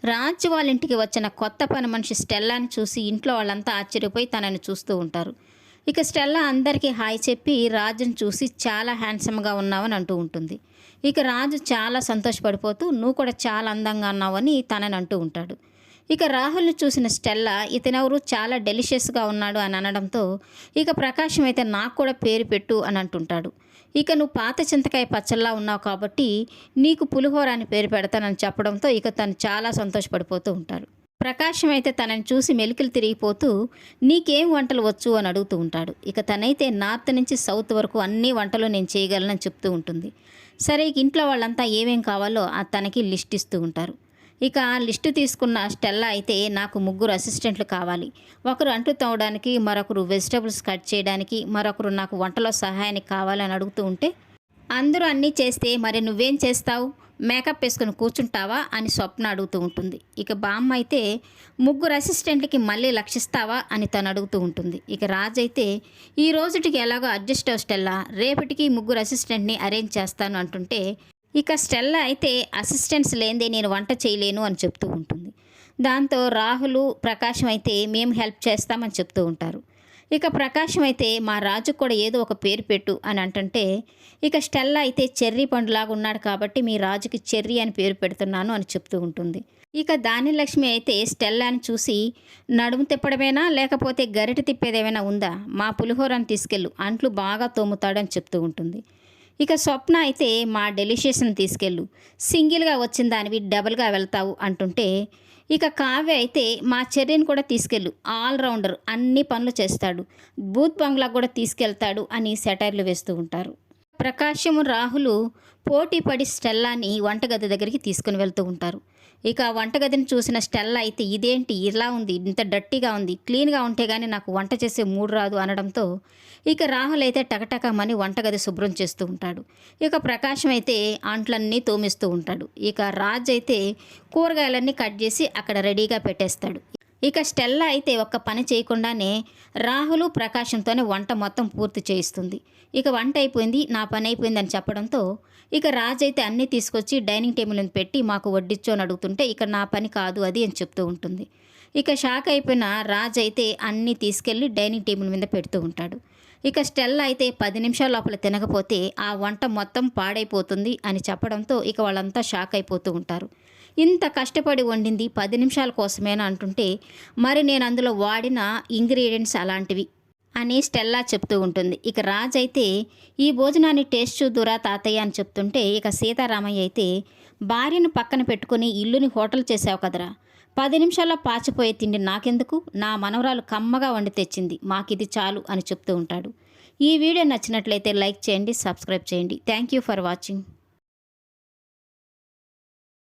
రాజు వాళ్ళ ఇంటికి వచ్చిన కొత్త పని మనిషి స్టెల్లాని చూసి ఇంట్లో వాళ్ళంతా ఆశ్చర్యపోయి తనని చూస్తూ ఉంటారు. ఇక స్టెల్లా అందరికీ హాయ్ చెప్పి రాజుని చూసి చాలా హ్యాండ్సమ్గా ఉన్నావని అంటూ ఉంటుంది. ఇక రాజు చాలా సంతోషపడిపోతూ నువ్వు కూడా చాలా అందంగా ఉన్నావని తనని అంటూ ఉంటాడు. ఇక రాహుల్ని చూసిన స్టెల్లా ఇతనెవరు చాలా డెలిషియస్గా ఉన్నాడు అని అనడంతో ఇక ప్రకాశం అయితే నాకు కూడా పేరు పెట్టు అని అంటుంటాడు. ఇక నువ్వు పాత చింతకాయ పచ్చల్లా ఉన్నావు కాబట్టి నీకు పులిహోర అని పేరు పెడతానని చెప్పడంతో ఇక తను చాలా సంతోషపడిపోతూ ఉంటాడు. ప్రకాశం అయితే తనని చూసి మెలికలు తిరిగిపోతూ నీకేం వంటలు వచ్చు అని అడుగుతూ ఉంటాడు. ఇక తనైతే నార్త్ నుంచి సౌత్ వరకు అన్ని వంటలు నేను చేయగలనని చెప్తూ ఉంటుంది. సరే ఇక ఇంట్లో వాళ్ళంతా ఏమేం కావాలో తనకి లిస్ట్ ఇస్తూ ఉంటారు. ఇక ఆ లిస్టు తీసుకున్న స్టెల్లా అయితే నాకు 3 అసిస్టెంట్లు కావాలి, ఒకరు అంట్లు తవ్వడానికి, మరొకరు వెజిటబుల్స్ కట్ చేయడానికి, మరొకరు నాకు వంటలో సహాయానికి కావాలని అడుగుతూ ఉంటే అందరూ అన్నీ చేస్తే మరి నువ్వేం చేస్తావు, మేకప్ వేసుకుని కూర్చుంటావా అని స్వప్న అడుగుతూ ఉంటుంది. ఇక బామ్మ అయితే 3 అసిస్టెంట్లకి మళ్ళీ లక్షిస్తావా అని తను అడుగుతూ ఉంటుంది. ఇక రాజు అయితే ఈ రోజుటికి ఎలాగో అడ్జస్ట్ అవు స్టెల్లా, రేపటికి 3 అసిస్టెంట్ని అరేంజ్ చేస్తాను అంటుంటే ఇక స్టెల్లా అయితే అసిస్టెంట్స్ లేనిదే నేను వంట చేయలేను అని చెప్తూ ఉంటుంది. దాంతో రాహుల్, ప్రకాశం అయితే మేము హెల్ప్ చేస్తామని చెప్తూ ఉంటారు. ఇక ప్రకాశం అయితే మా రాజు కూడా ఏదో ఒక పేరు పెట్టు అని అంటుంటే ఇక స్టెల్లా అయితే చెర్రీ పండులాగా ఉన్నాడు కాబట్టి మీ రాజుకి చెర్రీ అని పేరు పెడుతున్నాను అని చెప్తూ ఉంటుంది. ఇక దానిలక్ష్మి అయితే స్టెల్లాని చూసి నడుము తిప్పడమేనా లేకపోతే గరిట తిప్పేదేమైనా ఉందా, మా పులిహోరని తీసుకెళ్ళు, అంట్లు బాగా తోముతాడని చెప్తూ ఉంటుంది. ఇక స్వప్న అయితే మా డెలిషియస్ని తీసుకెళ్ళు, సింగిల్గా వచ్చిన దానివి డబుల్గా వెళ్తావు అంటుంటే ఇక కావ్య అయితే మా చెర్రీని కూడా తీసుకెళ్ళు, ఆల్రౌండర్, అన్ని పనులు చేస్తాడు, బూత్ బంగ్లా కూడా తీసుకెళ్తాడు అని సెటైర్లు వేస్తూ ఉంటారు. ప్రకాశము, రాహుల్ పోటీ పడి స్టెల్లాని వంటగది దగ్గరికి తీసుకుని వెళ్తూ ఉంటారు. ఇక వంటగదిని చూసిన స్టెల్లా అయితే ఇదేంటి ఇలా ఉంది, ఇంత డట్టిగా ఉంది, క్లీన్గా ఉంటే కానీ నాకు వంట చేసే మూడు రాదు అనడంతో ఇక రాహుల్ అయితే టకటకమని వంటగది శుభ్రం చేస్తూ ఉంటాడు. ఇక ప్రకాశం అయితే అంట్లన్నీ తోమిస్తూ ఉంటాడు. ఇక రాజ్ అయితే కూరగాయలన్నీ కట్ చేసి అక్కడ రెడీగా పెట్టేస్తాడు. ఇక స్టెల్లా అయితే ఒక్క పని చేయకుండానే రాహుల్, ప్రకాశంతోనే వంట మొత్తం పూర్తి చేయిస్తుంది. ఇక వంట అయిపోయింది, నా పని అయిపోయిందని చెప్పడంతో ఇక రాజ్ అయితే అన్నీ తీసుకొచ్చి డైనింగ్ టేబుల్ మీద పెట్టి మాకు వడ్డించు అని అడుగుతుంటే ఇక నా పని కాదు అది అని చెప్తూ ఉంటుంది. ఇక షాక్ అయిపోయిన రాజ్ అయితే అన్నీ తీసుకెళ్ళి డైనింగ్ టేబుల్ మీద పెడుతూ ఉంటాడు. ఇక స్టెల్లా అయితే 10 నిమిషాల లోపల తినకపోతే ఆ వంట మొత్తం పాడైపోతుంది అని చెప్పడంతో ఇక వాళ్ళంతా షాక్ అయిపోతూ ఉంటారు. ఇంత కష్టపడి వండింది 10 నిమిషాల కోసమేనా అంటుంటే మరి నేను అందులో వాడిన ఇంగ్రీడియంట్స్ అలాంటివి అని స్టెల్లా చెప్తూ ఉంటుంది. ఇక రాజ్ అయితే ఈ భోజనాన్ని టేస్ట్ చూద్దురా తాతయ్య అని చెప్తుంటే ఇక సీతారామయ్య అయితే భార్యను పక్కన పెట్టుకుని ఇల్లుని హోటల్ చేసావు కదరా, 10 నిమిషాల్లో పాచిపోయే తిండి నాకెందుకు, నా మనవరాలు కమ్మగా వండి తెచ్చింది, మాకిది చాలు అని చెప్తూ ఉంటాడు. ఈ వీడియో నచ్చినట్లయితే లైక్ చేయండి, సబ్స్క్రైబ్ చేయండి. Thank you for watching.